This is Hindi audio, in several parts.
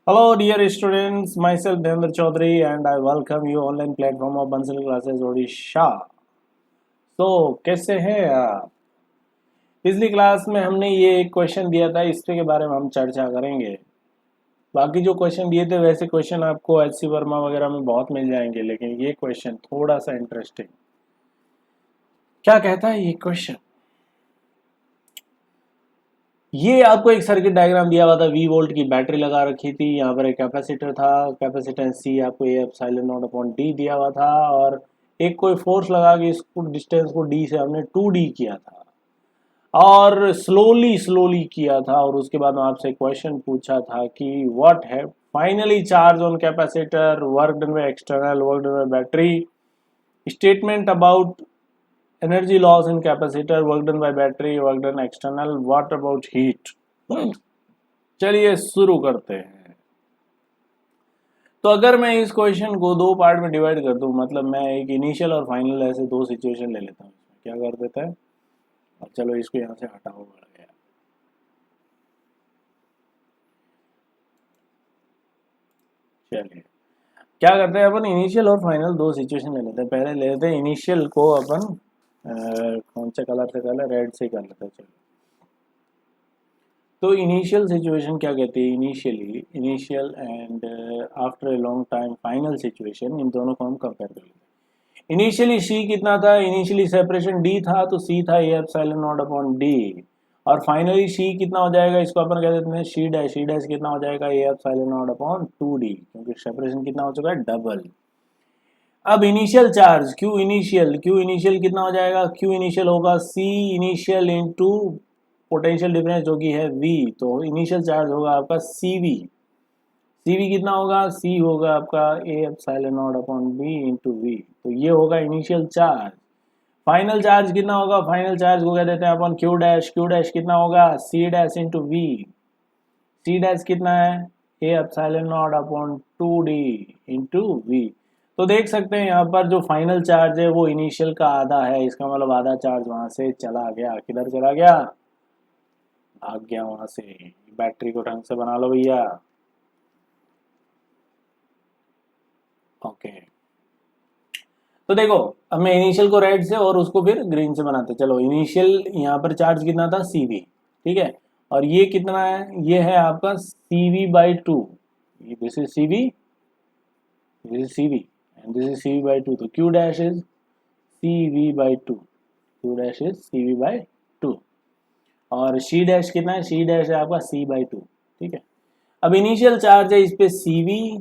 Hello, dear students. Myself Devendra Chaudhary, and I welcome you online platform of Bansal Classes Odisha. So, कैसे हैं आप? पिछली क्लास में हमने ये एक क्वेश्चन दिया था, इसके बारे में हम चर्चा करेंगे। बाकी जो क्वेश्चन दिए थे वैसे क्वेश्चन आपको एच.सी. वर्मा वगैरह में बहुत मिल जाएंगे, लेकिन ये क्वेश्चन थोड़ा सा इंटरेस्टिंग। क्या कहता है ये क्वेश्चन? ये आपको एक सर्किट डायग्राम दिया हुआ था, वी वोल्ट की बैटरी लगा रखी थी, यहाँ पर एक कैपेसिटर था, कैपेसिटेंस सी आपको ये एप्सिलॉन नॉट अपॉन डी दिया हुआ था, और एक कोई फोर्स लगा के इसको डिस्टेंस को डी से हमने 2d किया था और स्लोली स्लोली किया था। और उसके बाद में आपसे क्वेश्चन पूछा था कि व्हाट है finally charge on capacitor, work done by external, work done by battery, statement about energy loss in capacitor, work done by battery, work done external, what about heat? चलिए शुरू करते हैं। तो अगर मैं इस क्वेश्चन को दो पार्ट में डिवाइड कर दूं, मतलब मैं एक इनिशियल और फाइनल ऐसे दो सिचुएशन ले लेता हूँ। क्या कर देता है, और चलो इसको यहाँ से हटाओ, बढ़ गया। चलिए क्या करते हैं, अपन इनिशियल और फाइनल दो सिचुएशन ले लेते हैं। पहले ले लेते हैं इनिशियल को, अपन कौन से कलर से, कलर रेड से कर लेते हैं। चलो, तो इनिशियल सिचुएशन क्या कहती है, initially, initial and after a long time final situation, इन दोनों को हम कंपेयर कर लेते हैं। इनिशियली सी कितना था, इनिशियली सेपरेशन डी था, तो सी था A epsilon naught upon D. और फाइनली सी कितना हो जाएगा, इसको अपन कह देते हैं सी डैश। सी डैश कितना हो जाएगा, ए एप्सिलॉन नॉट अपॉन 2d, क्योंकि सेपरेशन कितना हो चुका है, डबल। अब initial charge Q initial, Q initial कितना हो जाएगा, क्यू इनिशियल होगा सी इनिशियल इंटू पोटेंशियल डिफरेंस जो कि है V, तो इनिशियल चार्ज होगा आपका CV। CV कितना होगा, C होगा आपका A epsilon naught upon B into V, तो ये होगा इनिशियल चार्ज। फाइनल चार्ज कितना होगा, फाइनल चार्ज को कह देते हैं अपन Q डैश। Q डैश कितना होगा, C dash into V। C dash कितना है, A epsilon naught upon 2D into V। तो देख सकते हैं यहाँ पर जो फाइनल चार्ज है वो इनिशियल का आधा है, इसका मतलब आधा चार्ज वहां से चला गया। किधर चला गया, भाग गया वहां से। बैटरी को ढंग से बना लो भैया। ओके, तो देखो, अब मैं इनिशियल को रेड से और उसको फिर ग्रीन से बनाते। चलो, इनिशियल यहाँ पर चार्ज कितना था, CV, ठीक है। और ये कितना है, ये है आपका CV/2। This is CV, this is CV, and this is CV/2। तो Q dash is CV/2, Q dash is CV/2। और C डैश कितना है, C डैश है आपका C/2, ठीक है। अब इनिशियल चार्ज है इस पे CV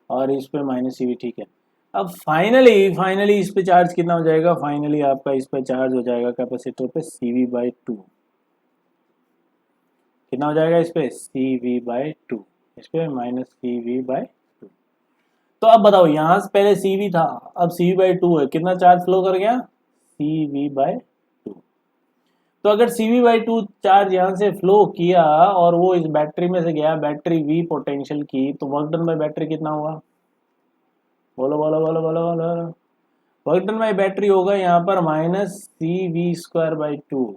और इस पे -CV, ठीक है। अब फाइनली फाइनली इस पे चार्ज कितना हो जाएगा, फाइनली आपका इस पे चार्ज हो जाएगा कैपेसिटर पे CV/2। कितना हो जाएगा इस पे, CV/2, इस पे -CV/2। तो अब बताओ, यहाँ से पहले CV था, अब CV/2 है, कितना चार्ज फ्लो कर गया, CV/2। तो अगर CV/2 चार्ज यहाँ से फ्लो किया और वो इस बैटरी में से गया, बैटरी V पोटेंशियल की, तो वर्क डन बाय बैटरी कितना हुआ, बोलो बोलो बोलो बोलो बोलो। वर्क डन बाय बैटरी होगा यहाँ पर -CV²/2।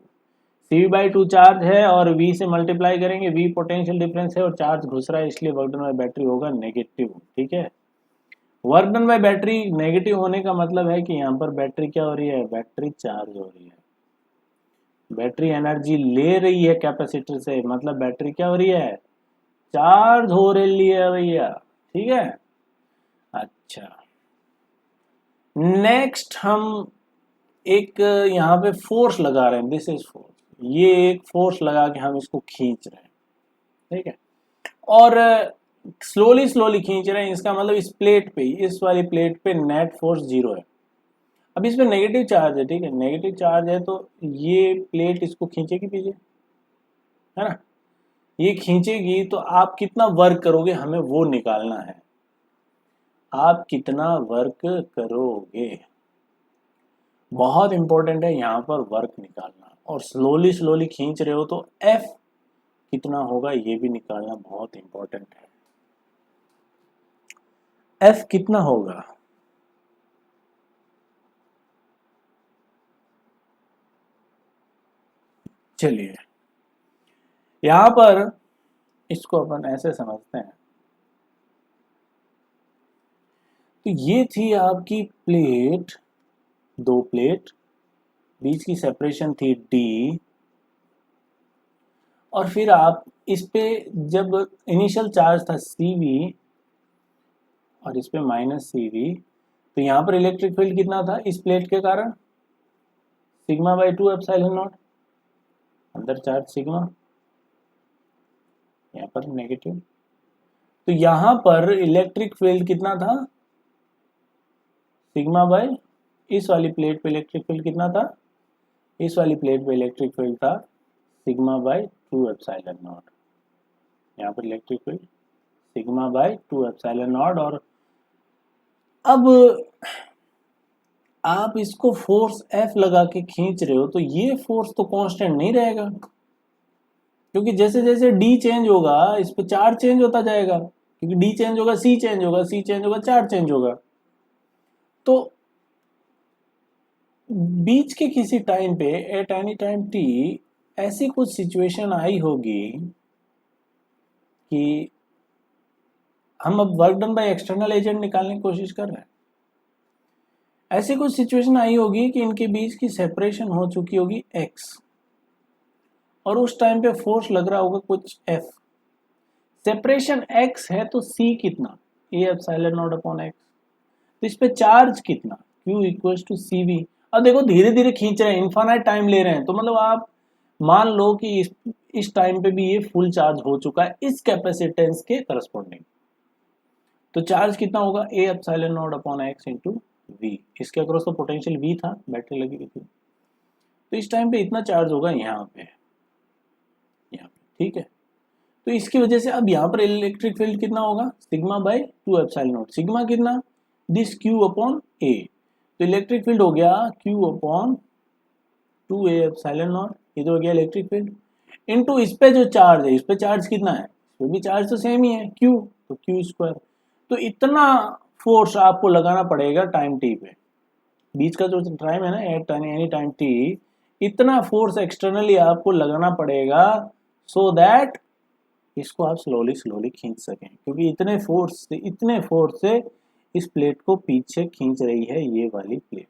CV/2 चार्ज है और V से मल्टीप्लाई करेंगे, V पोटेंशियल डिफरेंस है और चार्ज घुस रहा है, इसलिए वर्क डन बाय बैटरी होगा नेगेटिव, ठीक है। Work done by battery negative होने का मतलब है कि यहाँ पर बैटरी क्या हो रही है, बैटरी चार्ज हो रही है। बैटरी एनर्जी ले रही है कैपेसिटर से, मतलब बैटरी क्या हो रही है, चार्ज हो रही है भैया, ठीक है। अच्छा, नेक्स्ट हम एक यहाँ पे फोर्स लगा रहे हैं, दिस इज फोर्स। ये एक फोर्स लगा के हम इसको खींच रहे हैं, ठीक है। और स्लोली स्लोली खींच रहे हैं, इसका मतलब इस प्लेट पे, इस वाली प्लेट पे नेट फोर्स 0 है। अब इस पे नेगेटिव चार्ज है, ठीक है, नेगेटिव चार्ज है, तो ये प्लेट इसको खींचेगी पीछे, है ना। ये खींचेगी तो आप कितना वर्क करोगे, हमें वो निकालना है। आप कितना वर्क करोगे, बहुत इंपॉर्टेंट है यहाँ पर वर्क निकालना। और स्लोली स्लोली खींच रहे हो तो F कितना होगा ये भी निकालना बहुत इंपॉर्टेंट है। F कितना होगा, चलिए यहाँ पर इसको अपन ऐसे समझते हैं। तो ये थी आपकी प्लेट, दो प्लेट, बीच की सेपरेशन थी d, और फिर आप इस पे जब इनिशियल चार्ज था CV और इस पे -CV, तो यहाँ पर इलेक्ट्रिक फील्ड कितना था इस प्लेट के कारण, सिग्मा बाई 2 एप्सिलॉन नॉट, अंदर चार्ज सिग्मा, यहाँ पर नेगेटिव। तो यहाँ पर इलेक्ट्रिक फील्ड कितना था, सिग्मा बाई, इस वाली प्लेट पे इलेक्ट्रिक फील्ड कितना था, इस वाली प्लेट पे इलेक्ट्रिक फील्ड था सिग्मा बाई 2 एप्सिलॉन नॉट। यहाँ पर electric field sigma by 2 epsilon naught. और अब आप इसको फोर्स F लगा के खींच रहे हो, तो ये फोर्स तो कांस्टेंट नहीं रहेगा, क्योंकि जैसे जैसे D चेंज होगा इस पे चार्ज चेंज होता जाएगा, क्योंकि D चेंज होगा C चेंज होगा, C चेंज होगा चार्ज चेंज होगा। तो बीच के किसी टाइम पे एट एनी टाइम t ऐसी कुछ सिचुएशन आई होगी कि हम अब work done by external agent निकालने की कोशिश कर रहे हैं। ऐसी कुछ सिचुएशन आई होगी कि इनके बीच की सेपरेशन हो चुकी होगी x, और उस टाइम पे फोर्स लग रहा होगा कुछ F। सेपरेशन x है तो c कितना, a epsilon naught upon x। तो इस पे चार्ज कितना, q इक्वल्स टू CV। अब देखो धीरे धीरे खींच रहे हैं, इनफाइनाइट टाइम ले रहे हैं, तो मतलब आप मान लो कि इस टाइम पे भी ये फुल चार्ज हो चुका है इस कैपेसिटेंस के करस्पॉन्डिंग। तो चार्ज कितना होगा, a epsilon naught upon x into v। इसके अक्रॉस तो पोटेंशियल v था, बैटरी लगी हुई थी, तो इस टाइम पे इतना चार्ज होगा यहाँ पे, ठीक है। तो इसकी वजह से अब यहाँ पर इलेक्ट्रिक फील्ड कितना होगा, sigma by 2 epsilon not. Sigma कितना, दिस q अपॉन a। तो इलेक्ट्रिक फील्ड हो गया q upon 2a epsilon naught, ये तो हो गया इलेक्ट्रिक फील्ड, इनटू इस पे जो चार्ज है, इस पे चार्ज कितना है, इस पे भी चार्ज तो सेम ही है q, तो q स्क्वायर। तो इतना फोर्स आपको लगाना पड़ेगा टाइम t पे, बीच का जो टाइम है ना एट एनी टाइम t, इतना फोर्स एक्सटर्नली आपको लगाना पड़ेगा सो दैट इसको आप स्लोली स्लोली खींच सकें, क्योंकि इतने फोर्स से इस प्लेट को पीछे खींच रही है ये वाली प्लेट।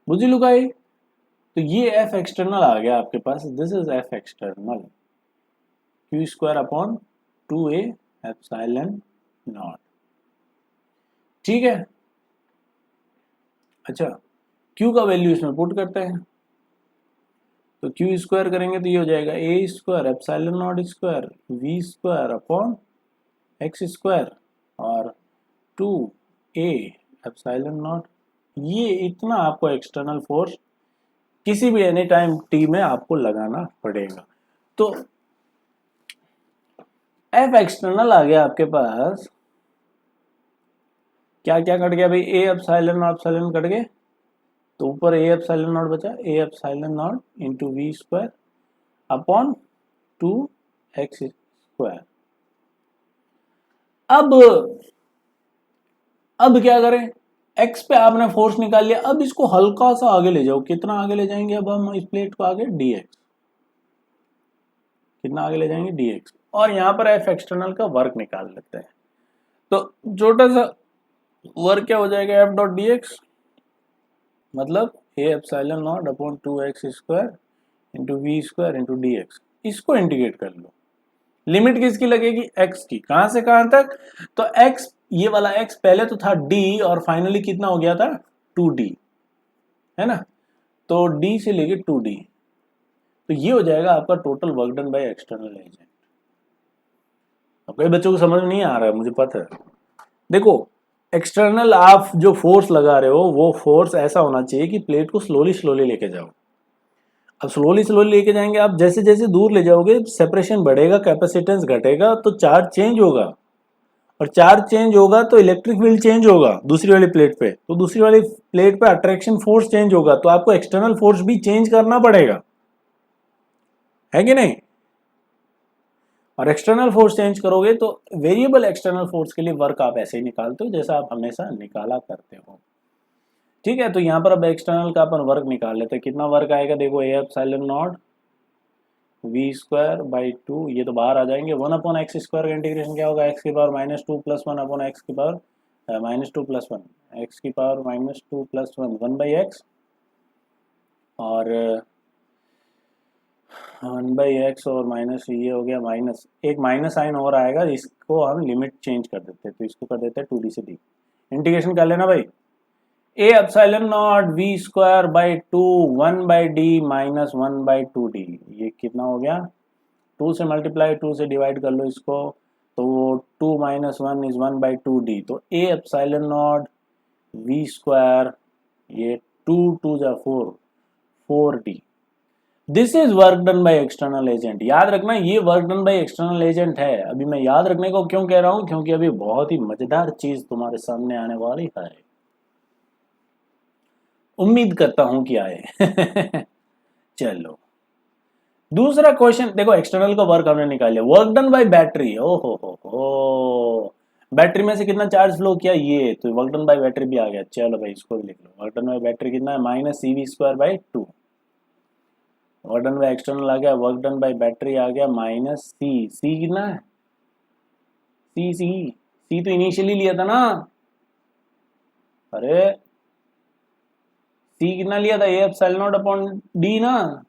बुझी लुगाई। तो ये F एक्सटर्नल आ गया आपके पास, this is F external, q square upon 2a epsilon naught, ठीक है। अच्छा, q का वैल्यू इसमें पुट करते हैं, तो q स्क्वायर करेंगे तो ये हो जाएगा a square epsilon not square v square upon x square और 2a एप्सिलॉन नॉट। ये इतना आपको एक्सटर्नल फोर्स किसी भी एनी टाइम t में आपको लगाना पड़ेगा। तो F एक्सटर्नल आ गया आपके पास, क्या क्या कट गया भाई, a एप्सिलॉन कट गए, तो ऊपर a एप्सिलॉन नॉट बचा, a epsilon not into v square upon 2x square. अब क्या करें, x पे आपने फोर्स निकाल लिया, अब इसको हल्का सा आगे ले जाओ, कितना आगे ले जाएंगे, अब हम इस प्लेट को आगे dx, कितना आगे ले जाएंगे dx, और यहाँ पर F एक्सटर्नल का वर्क निकाल लेते हैं। तो छोटा सा वर्क क्या हो जाएगा, F डॉट dx मतलब a epsilon naught upon 2x square into v square into dx। इसको इंटीग्रेट कर लो, लिमिट किसकी लगेगी, x की, कहां से कहां तक, तो x, ये वाला x पहले तो था d और फाइनली कितना हो गया था 2d, है ना, तो d से लेके 2d, तो ये हो जाएगा आपका total work done by external agent. अब कई बच्चों को समझ नहीं आ रहा है, मुझे पता है। देखो एक्सटर्नल आप जो फोर्स लगा रहे हो वो फोर्स ऐसा होना चाहिए कि प्लेट को स्लोली स्लोली लेके जाओ। अब स्लोली स्लोली लेके जाएंगे आप, जैसे जैसे दूर ले जाओगे सेपरेशन बढ़ेगा, कैपेसिटेंस घटेगा, तो चार्ज चेंज होगा, और चार्ज चेंज होगा तो इलेक्ट्रिक फील्ड चेंज होगा दूसरी वाली प्लेट पे, तो दूसरी वाली प्लेट पे अट्रैक्शन फोर्स चेंज होगा, तो आपको एक्सटर्नल फोर्स भी चेंज करना पड़ेगा, है कि नहीं। और एक्सटर्नल फोर्स चेंज करोगे तो वेरिएबल एक्सटर्नल फोर्स के लिए वर्क आप ऐसे ही निकालते हो जैसा आप हमेशा निकाला करते हो, ठीक है। तो यहाँ पर अब एक्सटर्नल का अपन वर्क निकाल लेते हैं, कितना वर्क आएगा, देखो a epsilon naught V square by two, ये तो बाहर आ जाएंगे। 1/x² का इंटीग्रेशन क्या होगा, एक्स की पावर -2 + 1/x की पावर -2 + 1, एक्स की पावर -2 + 1, 1/x, और 1/x और माइनस ये हो गया माइनस, एक माइनस साइन और आएगा, इसको हम लिमिट चेंज कर देते हैं, तो इसको कर देते हैं 2d से d, इंटीग्रेशन कर लेना भाई। A epsilon naught V square by two 1/d minus 1/2d, ये कितना हो गया, 2 से मल्टीप्लाई 2 से डिवाइड कर लो इसको, तो वो 2 - 1 इज 1/2d, तो A epsilon naught V square, ये 2 2 जा 4, 4d। This is work done by external agent, याद रखना ये work done by external agent है। अभी मैं याद रखने को क्यों कह रहा हूं, क्योंकि अभी बहुत ही मजेदार चीज तुम्हारे सामने आने वाली है, उम्मीद करता हूं कि आए। चलो दूसरा क्वेश्चन देखो, एक्सटर्नल का वर्क हमने निकाल लिया, वर्क डन बाय बैटरी, ओ हो, बैटरी में से कितना चार्ज फ्लो किया, ये तो वर्क डन बाय बैटरी भी आ गया। चलो भाई इसको भी लिख लो, वर्क डन बाय बैटरी कितना है, -cv²/2, work done by external आ गया, वर्क डन बाय बैटरी आ गया -सी कितना है, सी तो इनिशियली लिया था ना, अरे सी कितना लिया था, A epsilon naught upon D ना,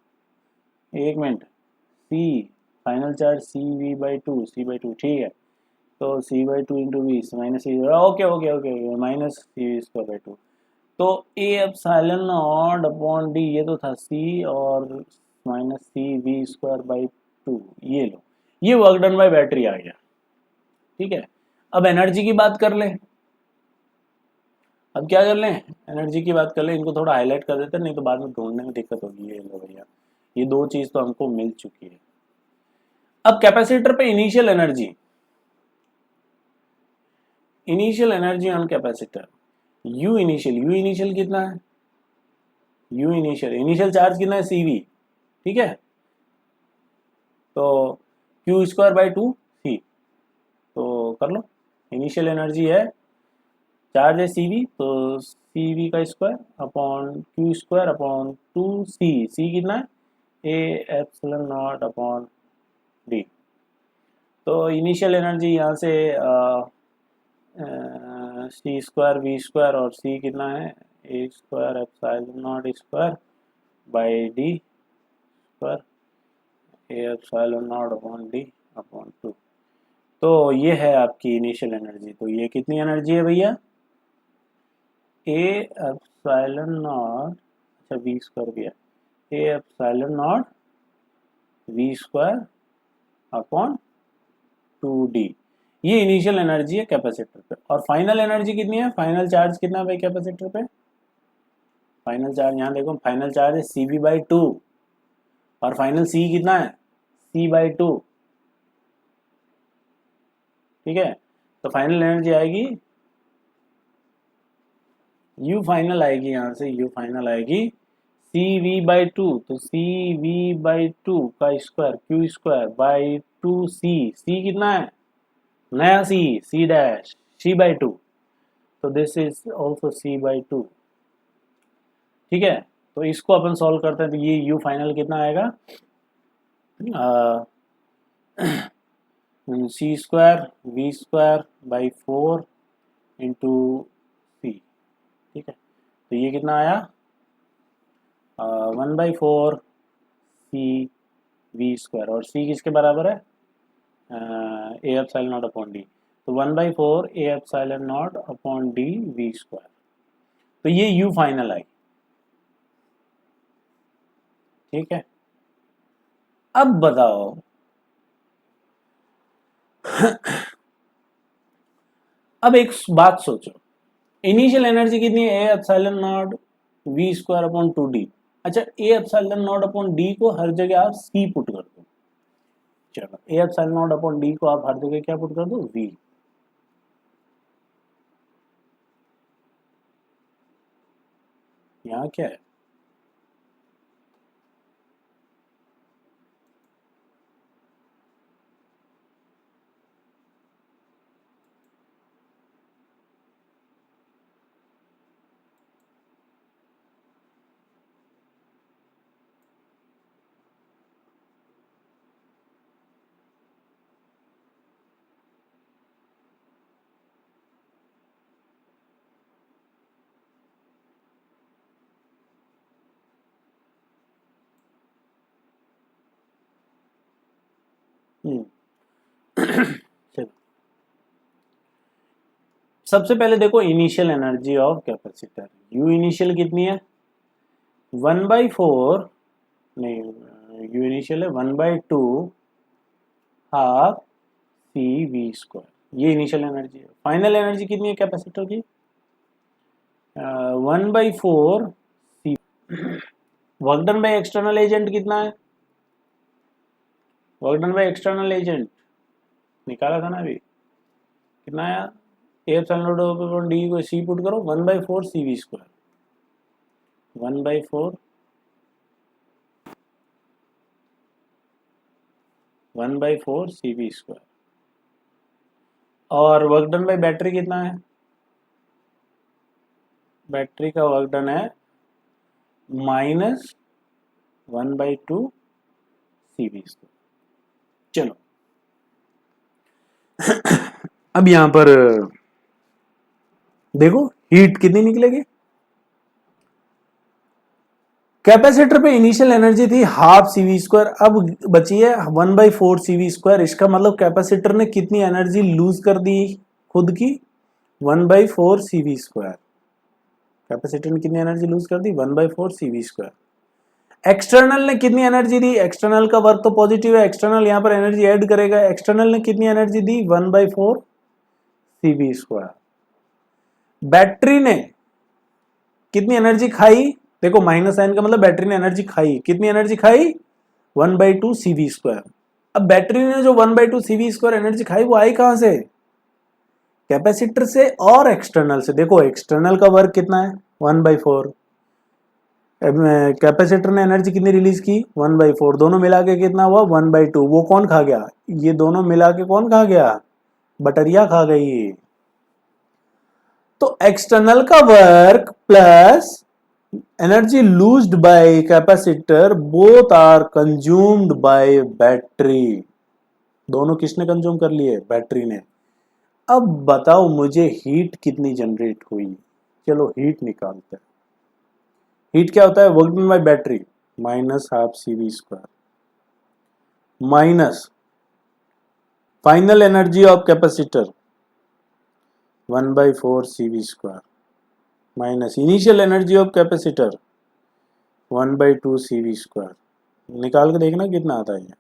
एक मिनट, सी फाइनल चार्ज सी/2, ठीक है, तो c/2 into V minus C, okay okay okay, -cv²/2, तो A epsilon naught upon D, ये तो था सी और -cv²/2, ये लो, ये वर्क डन बाय बैटरी आ गया। ठीक है, अब एनर्जी की बात कर लें, अब क्या कर लें, एनर्जी की बात कर लें, इनको थोड़ा हाईलाइट कर देते हैं, नहीं तो बाद में ढूंढने में दिक्कत होगी। ये लो भैया, ये दो चीज तो हमको मिल चुकी है। अब कैपेसिटर पे initial energy on capacitor, U initial कितना है, यू इनिशियल चार्ज कितना है, सीवी, ठीक है, तो q²/2 सी, तो कर लो, इनिशियल एनर्जी है, चार्ज है सीवी, तो सीवी का स्क्वायर अपॉन q²/2 सी कितना है, ए एप्सिलॉन नॉट अपॉन डी, तो इनिशियल एनर्जी यहाँ से c²v² और c कितना है, a² epsilon not square by D square, A epsilon naught upon D upon 2, तो ये है आपकी इनिशियल एनर्जी। तो ये कितनी एनर्जी है भैया, ए एप्सिलॉन नॉट, अच्छा v² भी है, ए epsilon not v² upon 2d, ये इनिशियल एनर्जी है कैपेसिटर पे। और फाइनल एनर्जी कितनी है, फाइनल चार्ज कितना है भाई कैपेसिटर पे, फाइनल चार्ज यहाँ देखो, फाइनल चार्ज है cv/2 और फाइनल c कितना है, c/2, ठीक है, तो फाइनल एनर्जी आएगी, u फाइनल आएगी, यहाँ से u फाइनल आएगी cv/2, तो cv/2 का स्क्वायर q²/2c, c कितना है, नया c डैश c/2, तो दिस इज ऑल्सो c/2, ठीक है, तो इसको अपन सॉल्व करते हैं, तो ये u फाइनल कितना आएगा, c²v²/4 इंटू सी, ठीक है, तो ये कितना आया, 1/4 cv² और c किसके बराबर है, ए एप्सिलॉन नॉट अपॉन डी, तो 1/4 ए epsilon naught upon D v², तो ये u फाइनल आई, ठीक है। अब बताओ अब एक बात सोचो, इनिशियल एनर्जी कितनी है, ए epsilon not v² upon 2d, अच्छा ए एप्सिलॉन नॉट अपॉन डी को हर जगह आप c पुट कर दो, चलो ए एप्सिलॉन नॉट अपॉन डी को आप हर जगह क्या पुट कर दो, v, यहाँ क्या है, चलो, सबसे पहले देखो initial energy of capacitor. U initial कितनी है? 1/4, नहीं, यू इनिशियल है 1/2 हाफ सी वी स्क्वायर, ये इनिशियल एनर्जी है। फाइनल एनर्जी कितनी है कैपेसिटर की? 1/4 C. Work done by external agent कितना है? Work done by external agent निकाला था ना अभी, कितना आया? एप्सिलॉन डी को सी पुट करो, 1/4 C V square, 1/4 C V square. और वर्क डन बाय बैटरी कितना है? बैटरी का वर्क डन है -1/2 सी वी स्क्वायर। चलो अब यहां पर देखो हीट कितनी निकलेगी। कैपेसिटर पे इनिशियल एनर्जी थी हाफ सी वी स्क्वायर, अब बची है 1/4 सी वी स्क्वायर। इसका मतलब कैपेसिटर ने कितनी एनर्जी लूज कर दी खुद की? 1/4 सी वी स्क्वायर। कैपेसिटर ने कितनी एनर्जी लूज कर दी? 1/4 सी वी स्क्वायर। एक्सटर्नल ने कितनी एनर्जी दी? एक्सटर्नल का वर्क तो पॉजिटिव है, एक्सटर्नल यहां पर एनर्जी ऐड करेगा। एक्सटर्नल ने कितनी एनर्जी दी? 1/4 सी वी स्क्वायर। बैटरी ने कितनी एनर्जी खाई? देखो माइनस साइन का मतलब बैटरी ने एनर्जी खाई। कितनी एनर्जी खाई? 1/2 सी वी स्क्वायर। अब बैटरी ने जो 1/2 सी वी स्क्वायर एनर्जी खाई वो आई कहां से? कैपेसिटर से और एक्सटर्नल से। देखो एक्सटर्नल का वर्क कितना है? 1/4। कैपेसिटर ने एनर्जी कितनी रिलीज की? 1/4। दोनों मिला के कितना हुआ? 1/2। वो कौन खा गया? ये दोनों मिला के कौन खा गया? बैटरिया खा गई। तो एक्सटर्नल का work plus energy loosed by capacitor both are consumed by battery. दोनों किसने कंज्यूम कर लिए? बैटरी ने। अब बताओ मुझे हीट कितनी जनरेट हुई? चलो हीट निकालते हैं। हीट क्या होता है? Work done by battery -12 C V square minus final energy of capacitor 1/4 C V square minus initial energy of capacitor 1/2 C V square. निकाल के देखना कितना आता है ये।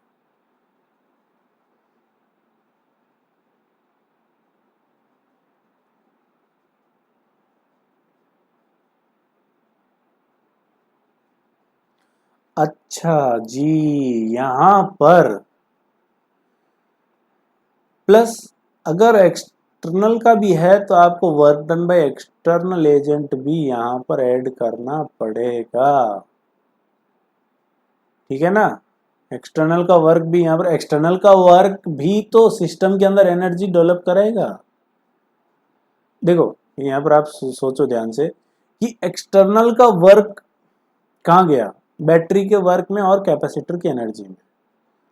अच्छा जी, यहां पर प्लस अगर एक्सटर्नल का भी है तो आपको work done by external agent भी यहां पर ऐड करना पड़ेगा, ठीक है ना। एक्सटर्नल का वर्क भी यहां पर, एक्सटर्नल का वर्क भी तो सिस्टम के अंदर एनर्जी डेवलप करेगा। देखो यहां पर आप सोचो ध्यान से कि एक्सटर्नल का वर्क कहां गया? बैटरी के वर्क में और कैपेसिटर की एनर्जी में।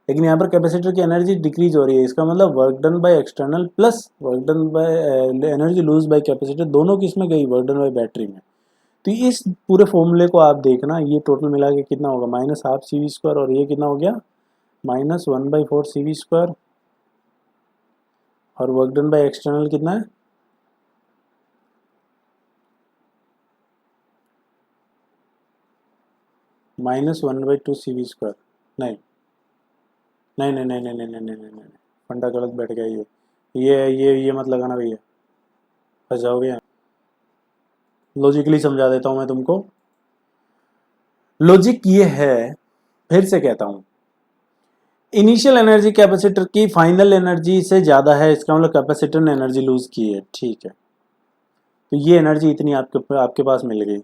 लेकिन यहाँ पर कैपेसिटर की एनर्जी डिक्रीज हो रही है, इसका मतलब work done by external plus work done by energy lose by capacitor, दोनों किस में गई? वर्क डन बाय बैटरी में। तो इस पूरे फॉर्मूले को आप देखना, ये टोटल मिला के कितना होगा? -12 सी वी स्क्वायर, और ये कितना हो गया? -1/4 सी वी स्क्वायर। और वर्क डन बाय एक्सटर्नल कितना है? -1/2 सी वी स्क्वायर। नहीं नहीं नहीं नहीं नहीं नहीं नहीं नहीं नहीं नहीं, फंडा गलत बैठ गया। ये मत लगाना भैया, फंस जाओगे। लॉजिकली समझा देता हूं मैं तुमको। लॉजिक ये है, फिर से कहता हूं, इनिशियल एनर्जी कैपेसिटर की फाइनल एनर्जी से ज्यादा है, इसका मतलब कैपेसिटर ने एनर्जी लूज की है, ठीक है। तो ये एनर्जी इतनी आपके पास मिल गई।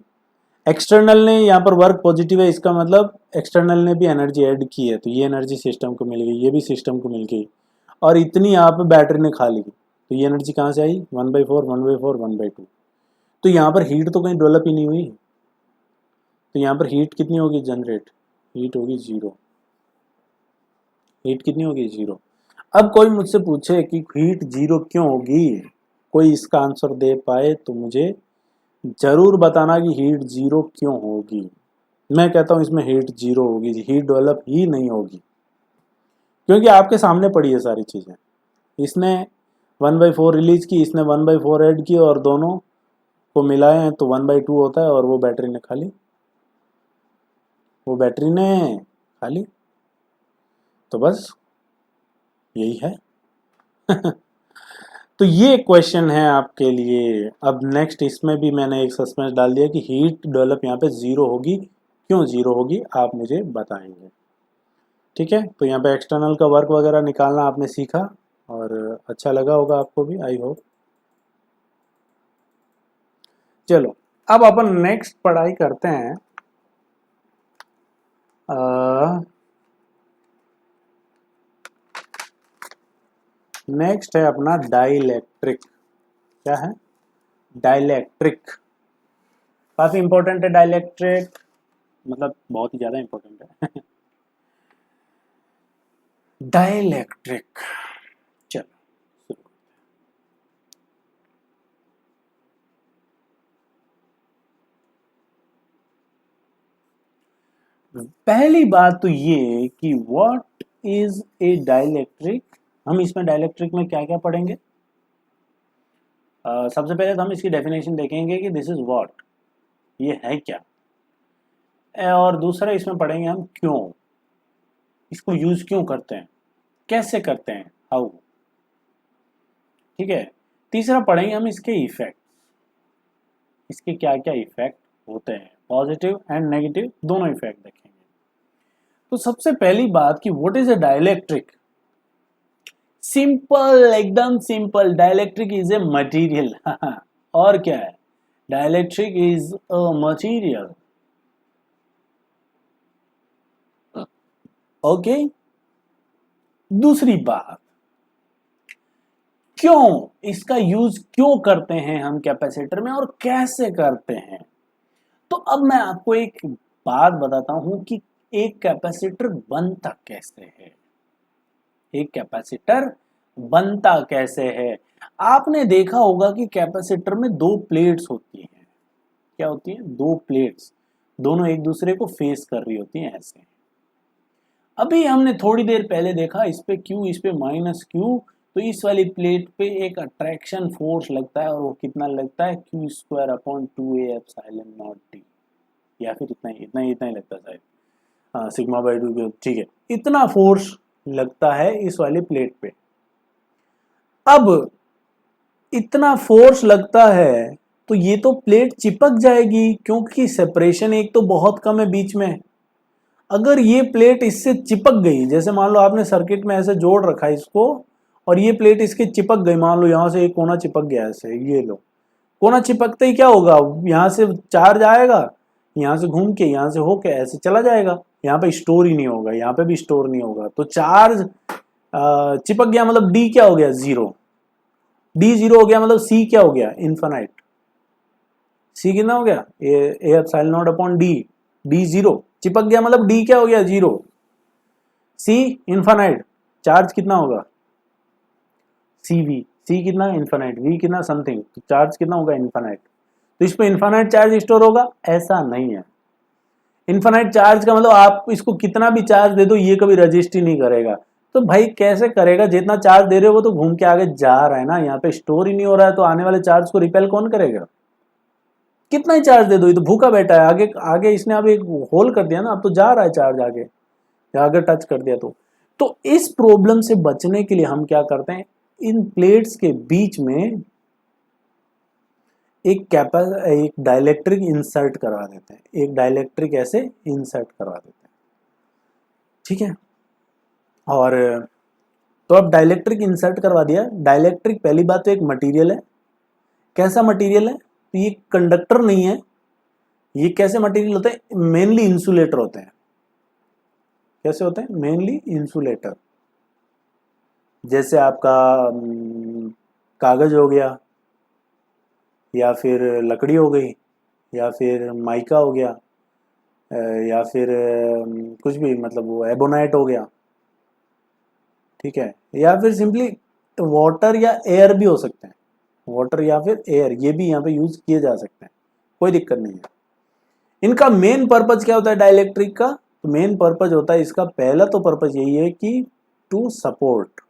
एक्सटर्नल ने यहाँ पर वर्क पॉजिटिव है, इसका मतलब एक्सटर्नल ने भी एनर्जी ऐड की है, तो ये एनर्जी सिस्टम को मिल गई, ये भी सिस्टम को मिल गई, और इतनी यहाँ पे बैटरी ने खा ली। तो ये एनर्जी कहाँ से आई? 1/4 1/4 1/2। तो यहाँ पर हीट तो कहीं डेवलप ही नहीं हुई, तो यहाँ पर हीट कितनी होगी जनरेट? हीट होगी 0। हीट कितनी होगी? 0। अब कोई मुझसे पूछे कि हीट 0 क्यों होगी, कोई इसका आंसर दे पाए तो मुझे जरूर बताना कि हीट 0 क्यों होगी। मैं कहता हूं इसमें हीट 0 होगी, हीट डेवलप ही नहीं होगी। क्योंकि आपके सामने पड़ी है सारी चीज़ें। इसने 1/4 रिलीज की, इसने 1/4 ऐड की और दोनों को मिलाए हैं तो 1/2 होता है, और वो बैटरी ने खाली। तो बस यही है। तो ये क्वेश्चन है आपके लिए। अब नेक्स्ट इसमें भी मैंने एक सस्पेंस डाल दिया कि हीट डेवलप यहाँ पे 0 होगी, क्यों 0 होगी आप मुझे बताएंगे। ठीक है, तो यहाँ पे एक्सटर्नल का वर्क वगैरह निकालना आपने सीखा और अच्छा लगा होगा आपको भी, आई होप। चलो अब अपन नेक्स्ट पढ़ाई करते हैं। नेक्स्ट है अपना डाइलेक्ट्रिक। क्या है? डाइलेक्ट्रिक। काफी इंपॉर्टेंट है डाइलेक्ट्रिक, मतलब बहुत ही ज्यादा इंपॉर्टेंट है। डाइलेक्ट्रिक। चलो पहली बात तो ये कि व्हाट इज ए डाइलेक्ट्रिक। हम इसमें डाइलेक्ट्रिक में क्या क्या पढ़ेंगे? सबसे पहले तो हम इसकी डेफिनेशन देखेंगे कि दिस इज व्हाट, ये है क्या, और दूसरा इसमें पढ़ेंगे हम क्यों, इसको यूज क्यों करते हैं, कैसे करते हैं, हाउ। ठीक है, तीसरा पढ़ेंगे हम इसके इफेक्ट, इसके क्या क्या इफेक्ट होते हैं, पॉजिटिव एंड नेगेटिव दोनों इफेक्ट देखेंगे। तो सबसे पहली बात कि what is a dielectric. Simple, एकदम simple, dielectric is a material. और क्या है? Dielectric is a material. Okay, दूसरी बात, क्यों इसका यूज क्यों करते हैं हम कैपेसिटर में और कैसे करते हैं। तो अब मैं आपको एक बात बताता हूं कि एक कैपेसिटर बनता कैसे है। एक कैपेसिटर बनता कैसे है? आपने देखा होगा कि कैपेसिटर में दो प्लेट्स होती हैं। क्या होती हैं? दो प्लेट्स, दोनों एक दूसरे को फेस कर रही होती हैं ऐसे। अभी हमने थोड़ी देर पहले देखा इस पे Q, इस पे -Q, तो इस वाली प्लेट पे एक अट्रैक्शन फोर्स लगता है, और वो कितना लगता है? Q²/2A∪D, या फिर इतना ही लगता है शायद, हाँ, σ/2। ठीक है, इतना फोर्स लगता है इस वाली प्लेट पे। अब इतना फोर्स लगता है तो ये तो प्लेट चिपक जाएगी, क्योंकि सेपरेशन एक तो बहुत कम है बीच में। अगर ये प्लेट इससे चिपक गई, जैसे मान लो आपने सर्किट में ऐसे जोड़ रखा है इसको, और ये प्लेट इसके चिपक गई, मान लो यहां से एक कोना चिपक गया ऐसे, ये लो, कोना चिपकते ही क्या होगा? यहां से चार्ज आएगा, यहां से घूम के, यहां से होके ऐसे चला जाएगा, यहाँ पे स्टोर ही नहीं होगा, यहाँ पे भी स्टोर नहीं होगा। तो चार्ज चिपक गया, मतलब डी क्या हो गया? 0। डी 0 हो गया, मतलब सी क्या हो गया? इन्फिनाइट। सी कितना हो गया? A∪D। डी 0 चिपक गया, मतलब डी क्या हो गया? 0। सी इन्फिनाइट, चार्ज कितना होगा? CV। सी कितना? इन्फिनाइट। V कितना? समथिंग। तो चार्ज कितना होगा? इन्फिनाइट। तो इस पे इन्फिनाइट चार्ज स्टोर होगा? ऐसा नहीं है। इन्फिनाइट चार्ज का मतलब आप इसको कितना भी चार्ज दे दो, ये कभी रजिस्ट ही नहीं करेगा। तो भाई कैसे करेगा? जितना चार्ज दे रहे हो वो तो घूम के आगे जा रहा है ना, यहाँ पे स्टोर ही नहीं हो रहा है, तो आने वाले चार्ज को रिपेल कौन करेगा? कितना ही चार्ज दे दो, ये तो भूखा बैठा है। आगे आगे इसने अब एक होल कर दिया ना, अब तो जा रहा है चार्ज आगे, आगे टच कर दिया तो इस प्रॉब्लम से बचने के लिए हम क्या करते हैं, इन प्लेट्स के बीच में एक डाइलेक्ट्रिक इंसर्ट करवा देते हैं। एक डाइलेक्ट्रिक ऐसे इंसर्ट करवा देते हैं। ठीक है, और तो अब डाइलेक्ट्रिक इंसर्ट करवा दिया। डाइलेक्ट्रिक पहली बात तो एक मटेरियल है। कैसा मटेरियल है? तो ये कंडक्टर नहीं है। ये कैसे मटेरियल होते हैं? मेनली इंसुलेटर होते हैं। कैसे होते हैं? Mainly insulator. जैसे आपका कागज हो गया, या फिर लकड़ी हो गई, या फिर माइका हो गया, या फिर कुछ भी, मतलब वो एबोनाइट हो गया। ठीक है, या फिर सिंपली वाटर या एयर भी हो सकते हैं। वाटर या फिर एयर, ये भी यहाँ पे यूज किए जा सकते हैं, कोई दिक्कत नहीं है। इनका मेन पर्पज क्या होता है डाइलेक्ट्रिक का? तो मेन पर्पज होता है इसका, पहला तो पर्पज यही है कि टू सपोर्ट।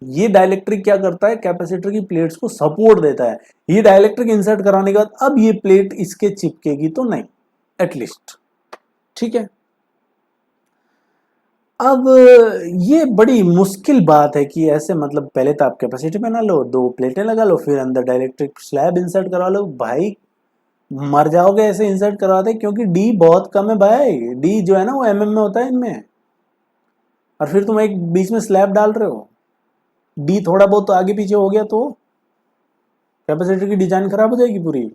ये डाइलेक्ट्रिक क्या करता है, कैपेसिटर की प्लेट्स को सपोर्ट देता है। ये डाइलेक्ट्रिक इंसर्ट कराने के बाद अब ये प्लेट इसके चिपकेगी तो नहीं, एटलीस्ट, ठीक है। अब ये बड़ी मुश्किल बात है कि ऐसे, मतलब पहले तो आप कैपेसिटर बना लो, 2 प्लेटें लगा लो, फिर अंदर डाइलेक्ट्रिक स्लैब इंसर्ट करा लो। भाई मर जाओगे ऐसे इंसर्ट करवाते, क्योंकि डी बहुत कम है भाई। डी जो है ना वो mm में होता है इनमें, और फिर तुम एक बीच में स्लैब डाल रहे हो, डी थोड़ा बहुत तो आगे पीछे हो गया तो कैपेसिटर की डिजाइन खराब हो जाएगी पूरी।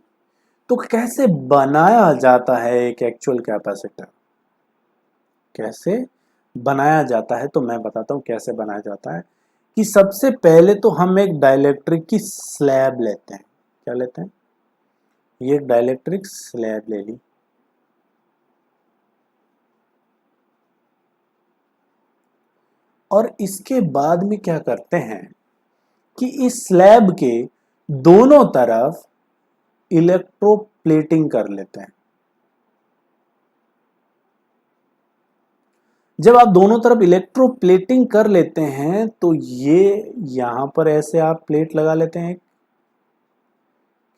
तो कैसे बनाया जाता है एक एक्चुअल कैपेसिटर, कैसे बनाया जाता है, तो मैं बताता हूं कैसे बनाया जाता है। कि सबसे पहले तो हम एक डाइलेक्ट्रिक की स्लैब लेते हैं। क्या लेते हैं, ये डाइलेक्ट्रिक स्लैब ले ली, और इसके बाद में क्या करते हैं कि इस स्लैब के दोनों तरफ इलेक्ट्रोप्लेटिंग कर लेते हैं। जब आप दोनों तरफ इलेक्ट्रोप्लेटिंग कर लेते हैं तो ये यहां पर ऐसे आप प्लेट लगा लेते हैं,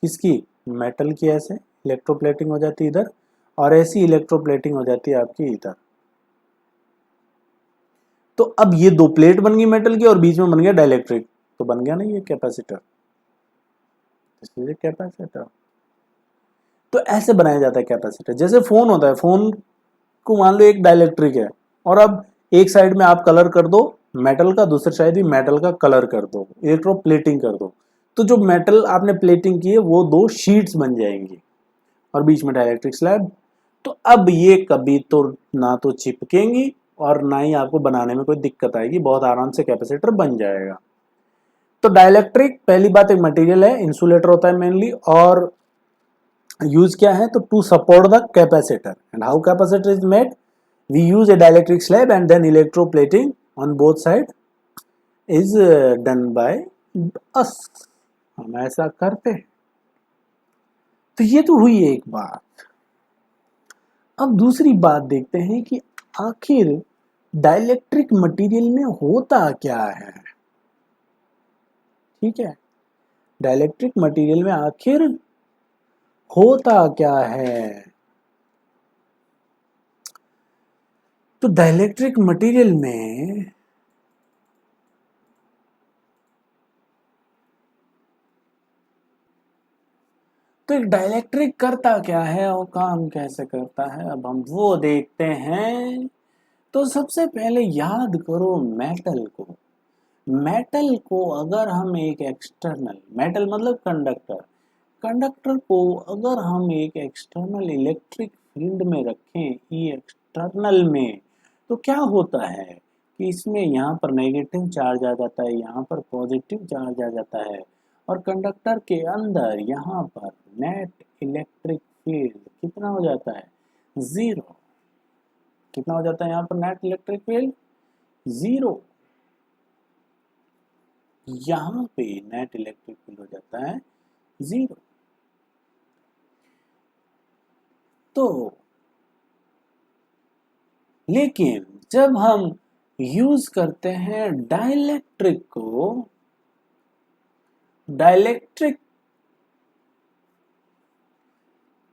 किसकी, मेटल की, ऐसे इलेक्ट्रोप्लेटिंग हो जाती है इधर, और ऐसी इलेक्ट्रोप्लेटिंग हो जाती है आपकी इधर। तो अब ये 2 प्लेट बन गई मेटल की और बीच में बन गया डाइलेक्ट्रिक, तो बन गया ना ये कैपेसिटर, इसलिए कैपेसिटर। तो ऐसे बनाया जाता है कैपेसिटर। जैसे फोन होता है, फोन को मान लो एक डाइलेक्ट्रिक है, और अब एक साइड में आप कलर कर दो मेटल का, दूसरी साइड भी मेटल का कलर कर दो, इलेक्ट्रोप्लेटिंग कर दो, तो जो मेटल आपने प्लेटिंग की है वो 2 शीट्स बन जाएंगी, और बीच में डाइलेक्ट्रिक स्लैब। तो अब ये कभी तो ना तो चिपकेंगी और ना ही आपको बनाने में कोई दिक्कत आएगी, बहुत आराम से कैपेसिटर बन जाएगा। तो डाइलेक्ट्रिक पहली बात एक मटेरियल है, इंसुलेटर होता है मेनली, और यूज क्या है, तो to support the capacitor. And how capacitor is made, we use a dielectric slab and then electroplating on both side is done by us, हम ऐसा करते हैं। तो ये तो हुई एक बात। अब दूसरी बात देखते हैं कि आखिर डाइलेक्ट्रिक मटेरियल में होता क्या है, ठीक है। डाइलेक्ट्रिक मटेरियल में आखिर होता क्या है, तो डाइलेक्ट्रिक मटेरियल में तो एक डाइलेक्ट्रिक करता क्या है और काम कैसे करता है, अब हम वो देखते हैं। तो सबसे पहले याद करो मेटल को। मेटल को अगर हम एक एक्सटर्नल, मेटल मतलब कंडक्टर, कंडक्टर को अगर हम एक एक्सटर्नल इलेक्ट्रिक फील्ड में रखें, ई एक्सटर्नल में, तो क्या होता है कि इसमें यहाँ पर नेगेटिव चार्ज आ जाता है, यहाँ पर पॉजिटिव चार्ज आ जाता है, और कंडक्टर के अंदर यहाँ पर नेट इलेक्ट्रिक फील्ड कितना हो जाता है, 0। कितना हो जाता है यहाँ पर नेट इलेक्ट्रिक फील्ड, 0। यहाँ पे नेट इलेक्ट्रिक फील्ड हो जाता है 0। तो लेकिन जब हम यूज करते हैं डाइलेक्ट्रिक को, डाइलेक्ट्रिक,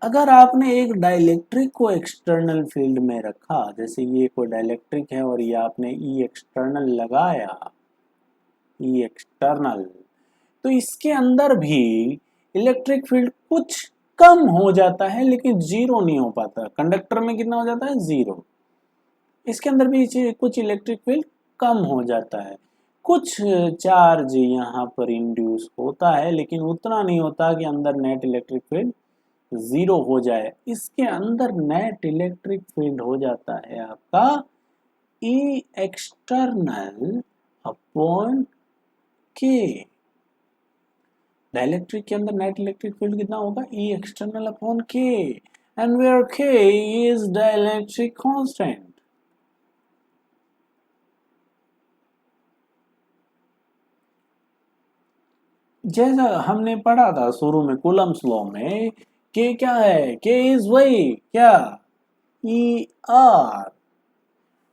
अगर आपने एक डाइलेक्ट्रिक को एक्सटर्नल फील्ड में रखा, जैसे ये कोई डाइलेक्ट्रिक है और ये आपने ई एक्सटर्नल लगाया, ई एक्सटर्नल, तो इसके अंदर भी इलेक्ट्रिक फील्ड कुछ कम हो जाता है, लेकिन 0 नहीं हो पाता। कंडक्टर में कितना हो जाता है, 0। इसके अंदर भी कुछ इलेक्ट्रिक फील्ड कम हो जाता है, कुछ चार्ज यहाँ पर इंड्यूस होता है, लेकिन उतना नहीं होता कि अंदर नेट इलेक्ट्रिक फील्ड 0 हो जाए। इसके अंदर नेट इलेक्ट्रिक फील्ड हो जाता है आपका ई एक्सटर्नल अपॉन के। डाइलेक्ट्रिक के अंदर नेट इलेक्ट्रिक फील्ड कितना होगा, ई एक्सटर्नल अपॉन के, एंड वेयर के इज डाइलेक्ट्रिक कांस्टेंट। जैसा हमने पढ़ा था शुरू में कूलम्स लॉ में, के क्या है, के इज वही क्या, E R,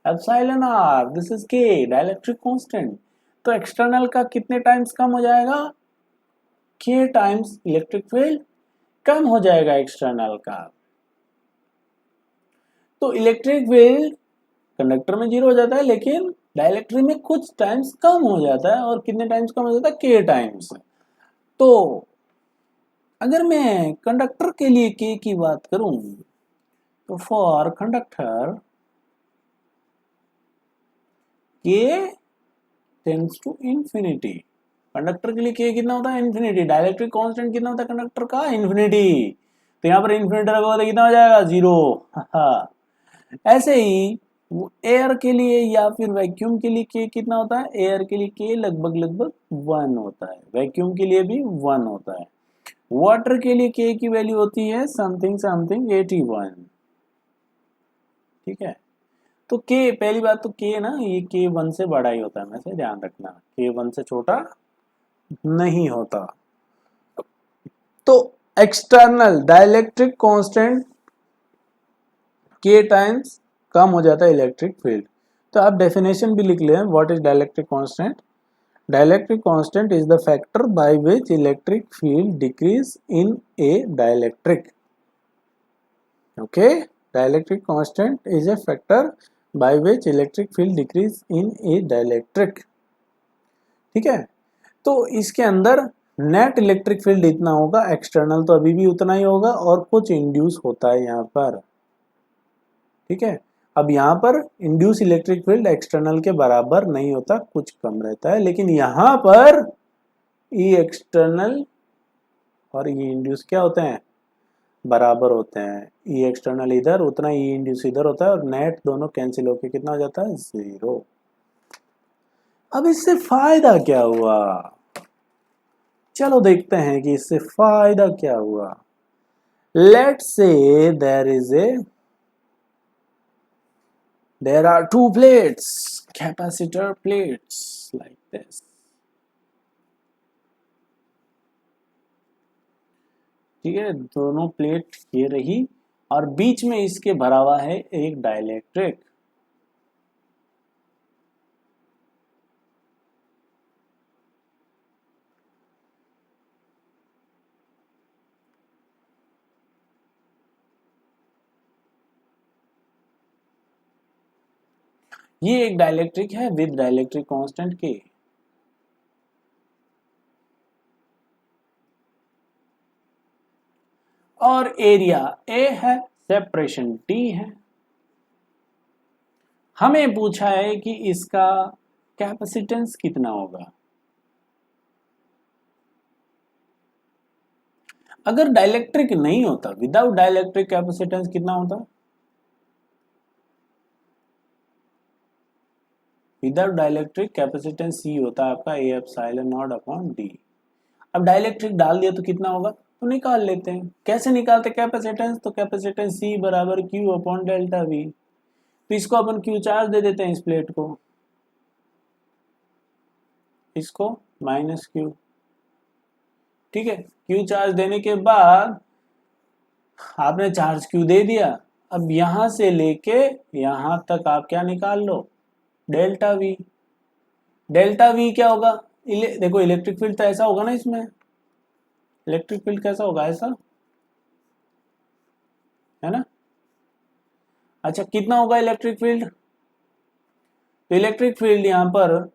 epsilon R, this is K dielectric constant. तो एक्सटर्नल का कितने टाइम्स कम हो जाएगा, के टाइम्स इलेक्ट्रिक फील्ड कम हो जाएगा एक्सटर्नल का। तो इलेक्ट्रिक फील्ड कंडक्टर में जीरो हो जाता है, लेकिन डाइलेक्ट्रिक में कुछ टाइम्स कम हो जाता है, और कितने टाइम्स कम हो जाता है, के टाइम्स। तो अगर मैं कंडक्टर के लिए के की बात करूं, तो फॉर कंडक्टर के टेंड्स टू इंफिनिटी, कंडक्टर के लिए के कितना होता है, इंफिनिटी। डाइलेक्ट्रिक कांस्टेंट कितना होता है कंडक्टर का, इंफिनिटी। तो यहाँ पर इंफिनिटी रखोगे तो कितना हो जाएगा, जीरो। ऐसे ही एयर के लिए या फिर वैक्यूम के लिए के कितना होता है, एयर के लिए के लगभग लगभग 1 होता है, वैक्यूम के लिए भी 1 होता है। वाटर के लिए के की वैल्यू होती है समथिंग समथिंग 81। ठीक है, तो के, पहली बात तो के ना, ये के 1 से बड़ा ही होता है, वैसे ध्यान रखना, के 1 से छोटा नहीं होता। तो एक्सटर्नल डाइलेक्ट्रिक कांस्टेंट के टाइम्स कम हो जाता है इलेक्ट्रिक फील्ड। तो आप डेफिनेशन भी लिख लें, what is dielectric constant. Dielectric constant is the factor by which electric field decrease in A dielectric. Okay, dielectric constant is a factor by which electric field decrease in A dielectric. ठीक है, तो इसके अंदर नेट इलेक्ट्रिक फील्ड इतना होगा, एक्सटर्नल तो अभी भी उतना ही होगा, और कुछ इंड्यूस होता है यहाँ पर। ठीक है, अब यहाँ पर इंड्यूस इलेक्ट्रिक फील्ड एक्सटर्नल के बराबर नहीं होता, कुछ कम रहता है, लेकिन यहाँ पर ई एक्सटर्नल और ई इंड्यूस क्या होते हैं, बराबर होते हैं। ई एक्सटर्नल इधर उतना, ई इंड्यूस इधर होता है, और नेट दोनों कैंसिल होके कितना हो जाता है, 0। अब इससे फायदा क्या हुआ, चलो देखते हैं कि इससे फायदा क्या हुआ। Let's say there are two plates, capacitor plates like this। ठीक है, दोनों प्लेट ये रही, और बीच में इसके भरा हुआ है एक डाइलेक्ट्रिक। ये एक डाइलेक्ट्रिक है विद डाइलेक्ट्रिक कांस्टेंट के। और एरिया ए है, सेपरेशन टी है। हमें पूछा है कि इसका कैपेसिटेंस कितना होगा। अगर डाइलेक्ट्रिक नहीं होता, विदाउट डाइलेक्ट्रिक कैपेसिटेंस कितना होता, विदाउट डाइलेक्ट्रिक कैपेसिटेंस सी होता है आपका ए एप्सिलॉन नॉट अपॉन डी। अब डाइलेक्ट्रिक डाल दिया तो कितना होगा, तो निकाल लेते हैं। कैसे निकालते कैपेसिटेंस, तो कैपेसिटेंस सी बराबर क्यू अपॉन डेल्टा वी। तो इसको अपन क्यू चार्ज दे देते हैं, इस प्लेट को, इसको माइनस क्यू। ठीक है, क्यू चार्ज देने के बाद आपने चार्ज क्यू दे दिया। अब यहां से लेके यहां तक आप क्या निकाल लो, डेल्टा वी। डेल्टा वी क्या होगा, देखो इलेक्ट्रिक फील्ड तो ऐसा होगा ना, इसमें इलेक्ट्रिक फील्ड कैसा होगा, ऐसा है ना। अच्छा, कितना होगा इलेक्ट्रिक फील्ड, तो इलेक्ट्रिक फील्ड यहां पर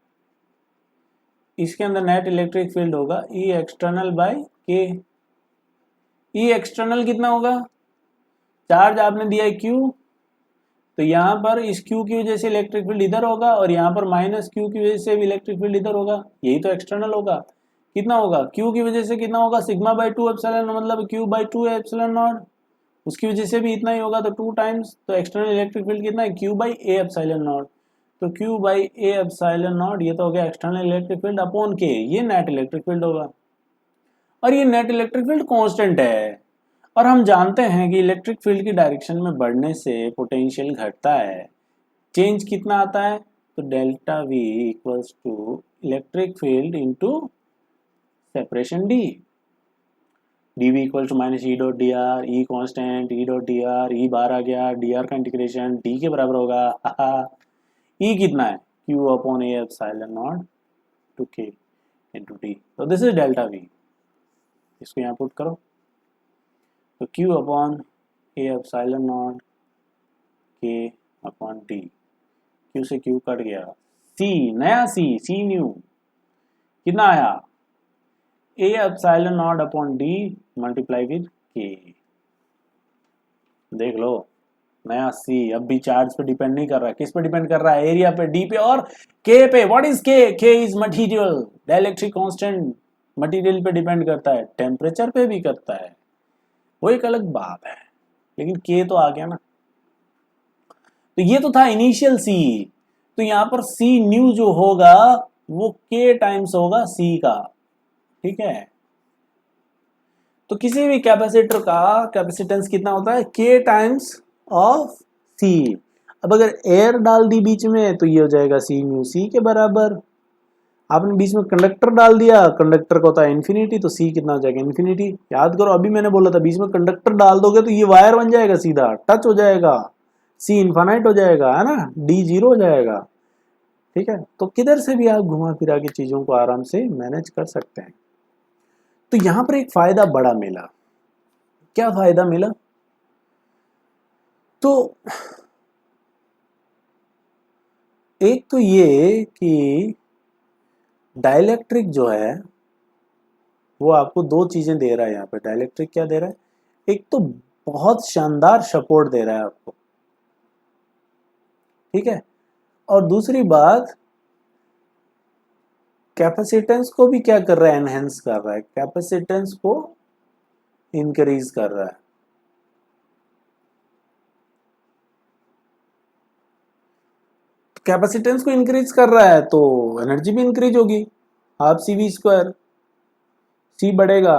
इसके अंदर नेट इलेक्ट्रिक फील्ड होगा ई एक्सटर्नल बाय के। ई एक्सटर्नल कितना होगा, चार्ज आपने दिया है क्यू, तो यहाँ पर इस क्यू की वजह से इलेक्ट्रिक फील्ड इधर होगा, और यहाँ पर माइनस क्यू की वजह से भी इलेक्ट्रिक फील्ड इधर होगा, यही तो एक्सटर्नल होगा। कितना होगा, क्यू की वजह से कितना होगा, सिग्मा बाई 2 एप्सिलॉन, मतलब क्यू बाई 2 एप्सिलॉन नॉट, उसकी वजह से भी इतना ही होगा, तो 2 टाइम्स। तो एक्सटर्नल इलेक्ट्रिक फील्ड कितना है, Q by A epsilon naught. तो Q by A epsilon naught, ये तो हो गया एक्सटर्नल इलेक्ट्रिक फील्ड अपॉन के, ये नेट इलेक्ट्रिक फील्ड होगा। और ये नेट इलेक्ट्रिक फील्ड कांस्टेंट है, और हम जानते हैं कि इलेक्ट्रिक फील्ड की डायरेक्शन में बढ़ने से पोटेंशियल घटता है। चेंज कितना आता है, तो delta V equals to electric field into separation d. D V equal to minus E dot d r, E constant, E dot d r, E bar आ गया, डी आर का इंटीग्रेशन डी के बराबर होगा। E कितना है, Q upon A epsilon naught two K into t, तो दिस इज डेल्टा V। इसको यहाँ पुट करो, तो Q upon A epsilon naught K upon T, Q से Q कट गया, C नया C न्यू कितना आया, A epsilon naught upon D multiply with K। देख लो नया C अब भी चार्ज पे डिपेंड नहीं कर रहा है, किस पे डिपेंड कर रहा है, एरिया पे, D पे और K पे। What is K? K is material, dielectric constant material पे डिपेंड करता है, टेम्परेचर पे भी करता है, वो एक अलग बात है, लेकिन K तो आ गया ना। तो ये तो था इनिशियल C, तो यहां पर C न्यू जो होगा वो K टाइम्स होगा C का, ठीक है। तो किसी भी कैपेसिटर का कैपेसिटेंस कितना होता है, K टाइम्स ऑफ C। अब अगर एयर डाल दी बीच में तो ये हो जाएगा C म्यू C के बराबर। आपने बीच में कंडक्टर डाल दिया, कंडक्टर का होता है इन्फिनिटी, तो C कितना हो जाएगा, इन्फिनिटी। याद करो अभी मैंने बोला था बीच में कंडक्टर डाल दोगे तो ये वायर बन जाएगा, सीधा टच हो जाएगा, C इन्फानाइट हो जाएगा, है ना, D जीरो हो जाएगा, ठीक है। तो किधर से भी आप घुमा फिरा के चीजों को आराम से मैनेज कर सकते हैं। तो यहां पर एक फायदा बड़ा मिला, क्या फायदा मिला, तो एक तो ये कि डाइलेक्ट्रिक जो है वो आपको दो चीजें दे रहा है यहाँ पे। डाइलेक्ट्रिक क्या दे रहा है, एक तो बहुत शानदार सपोर्ट दे रहा है आपको, ठीक है, और दूसरी बात कैपेसिटेंस को भी क्या कर रहा है, एनहेंस कर रहा है, कैपेसिटेंस को इंक्रीज कर रहा है। कैपेसिटेंस को इंक्रीज कर रहा है तो एनर्जी भी इंक्रीज होगी, हाफ CV², C बढ़ेगा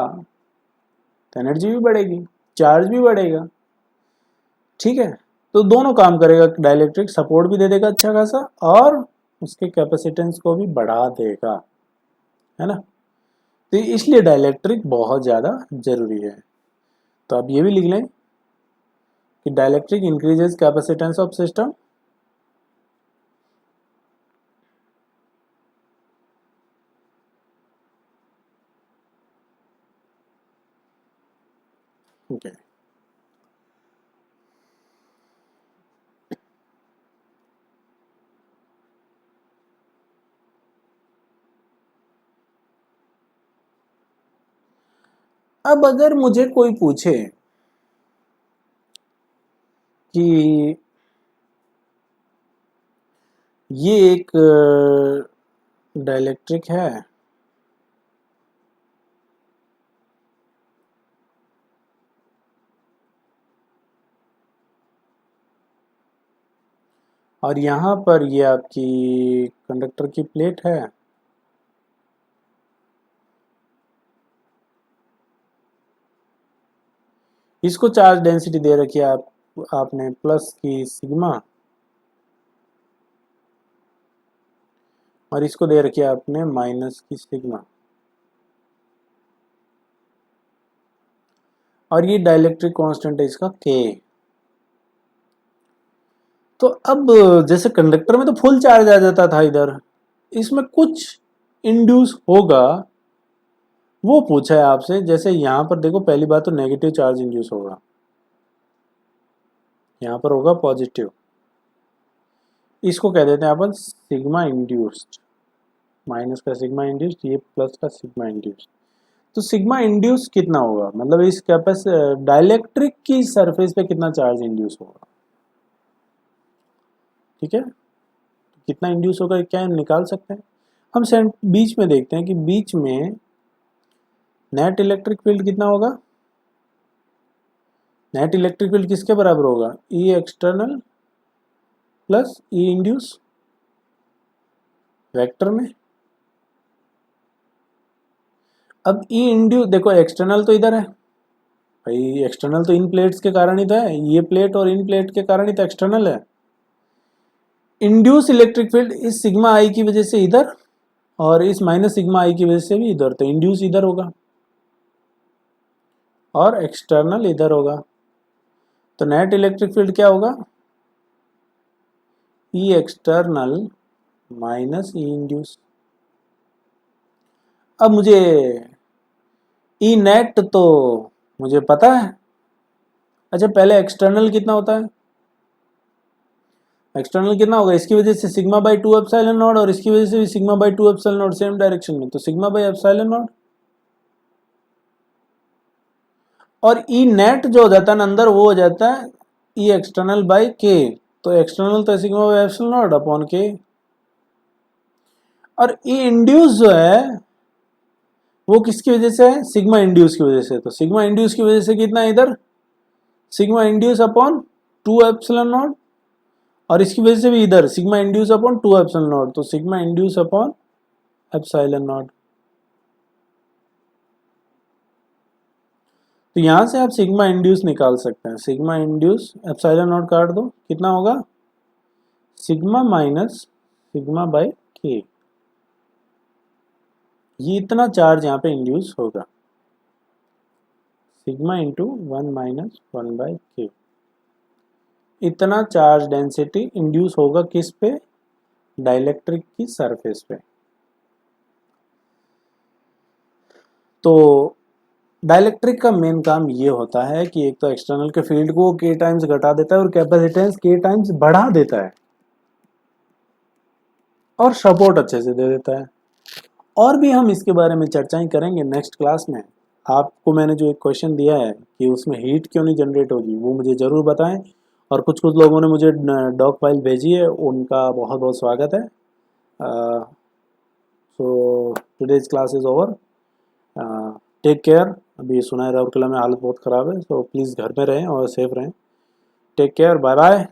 तो एनर्जी भी बढ़ेगी, चार्ज भी बढ़ेगा, ठीक है। तो दोनों काम करेगा, डाइलेक्ट्रिक सपोर्ट भी दे देगा अच्छा खासा और उसके कैपेसिटेंस को भी बढ़ा देगा, है ना। तो इसलिए डाइलेक्ट्रिक बहुत ज़्यादा जरूरी है। तो आप ये भी लिख लें कि dielectric increases capacitance of system, okay. अब अगर मुझे कोई पूछे कि ये एक डाइलेक्ट्रिक है और यहाँ पर ये आपकी कंडक्टर की प्लेट है, इसको चार्ज डेंसिटी दे रखी है आपने प्लस की सिग्मा, और इसको दे रखी है आपने माइनस की सिग्मा, और ये डाइलेक्ट्रिक कांस्टेंट है इसका K। तो अब जैसे कंडक्टर में तो फुल चार्ज आ जाता था इधर, इसमें कुछ इंड्यूस होगा, वो पूछा है आपसे। जैसे यहां पर देखो पहली बात तो नेगेटिव चार्ज इंड्यूस होगा, यहां पर होगा पॉजिटिव, इसको कह देते हैं अपन सिग्मा इंड्यूस्ड, माइनस का सिग्मा इंड्यूस्ड, ये प्लस का सिग्मा इंड्यूस्ड। तो सिग्मा इंड्यूस कितना होगा, मतलब इस डाइलेक्ट्रिक की सरफेस पे कितना चार्ज इंड्यूस होगा, ठीक है। कितना इंड्यूस होगा क्या निकाल सकते हैं हम, बीच में देखते हैं कि बीच में नेट इलेक्ट्रिक फील्ड कितना होगा। नेट इलेक्ट्रिक फील्ड किसके बराबर होगा, ई एक्सटर्नल प्लस ई इंड्यूस वेक्टर में। अब ई इंड्यूस देखो, एक्सटर्नल तो इधर है भाई, एक्सटर्नल तो इन प्लेट्स के कारण ही तो है, ये प्लेट और इन प्लेट के कारण ही तो एक्सटर्नल है। इंड्यूस इलेक्ट्रिक फील्ड इस सिग्मा आई की वजह से इधर और इस माइनस सिग्मा आई की वजह से भी इधर, तो इंड्यूस इधर होगा और एक्सटर्नल इधर होगा। तो नेट इलेक्ट्रिक फील्ड क्या होगा, ई एक्सटर्नल माइनस ई इंड्यूस। अब मुझे ई नेट तो मुझे पता है। अच्छा, पहले एक्सटर्नल कितना होता है? एक्सटर्नल कितना होगा? इसकी वजह से सिग्मा बाई 2 एप्सिलॉन नॉट, और इसकी वजह से भी sigma by 2 epsilon not, same direction में, तो सिग्मा बाई एप्सिलॉन नॉट। और ई नेट जो हो जाता है ना अंदर, वो हो जाता है ई एक्सटर्नल बाई के। तो एक्सटर्नल तो sigma by epsilon naught upon के। और ई इंड्यूस जो है वो किसकी वजह से है? सिग्मा इंड्यूस की वजह से। तो सिग्मा इंड्यूस की वजह से कितना है इधर? Sigma induced upon 2 epsilon naught, और इसकी वजह से भी इधर sigma induced upon 2 epsilon naught, तो sigma induced upon epsilon naught. तो यहां से आप सिग्मा इंड्यूस निकाल सकते हैं। सिग्मा इंड्यूस एप्सिलॉन नॉट काट दो, कितना होगा? सिग्मा माइनस सिग्मा बाय के। ये इतना चार्ज यहाँ पे इंड्यूस होगा, सिग्मा इंटू 1 माइनस 1 बाय के। इतना चार्ज डेंसिटी इंड्यूस होगा किस पे? डाइलेक्ट्रिक की सरफेस पे। तो डाइलेक्ट्रिक का मेन काम ये होता है कि एक तो एक्सटर्नल के फील्ड को के टाइम्स घटा देता है और कैपेसिटेंस के टाइम्स बढ़ा देता है, और सपोर्ट अच्छे से दे देता है। और भी हम इसके बारे में चर्चाएं करेंगे नेक्स्ट क्लास में। आपको मैंने जो एक क्वेश्चन दिया है कि उसमें हीट क्यों नहीं जनरेट होगी, वो मुझे ज़रूर बताएं। और कुछ कुछ लोगों ने मुझे डॉक फाइल भेजी है, उनका बहुत बहुत स्वागत है। So today's class is over, take care. अभी सुना है राउरकेला में हालत बहुत ख़राब है, सो प्लीज़ घर में रहें और सेफ रहें। Take care, bye bye.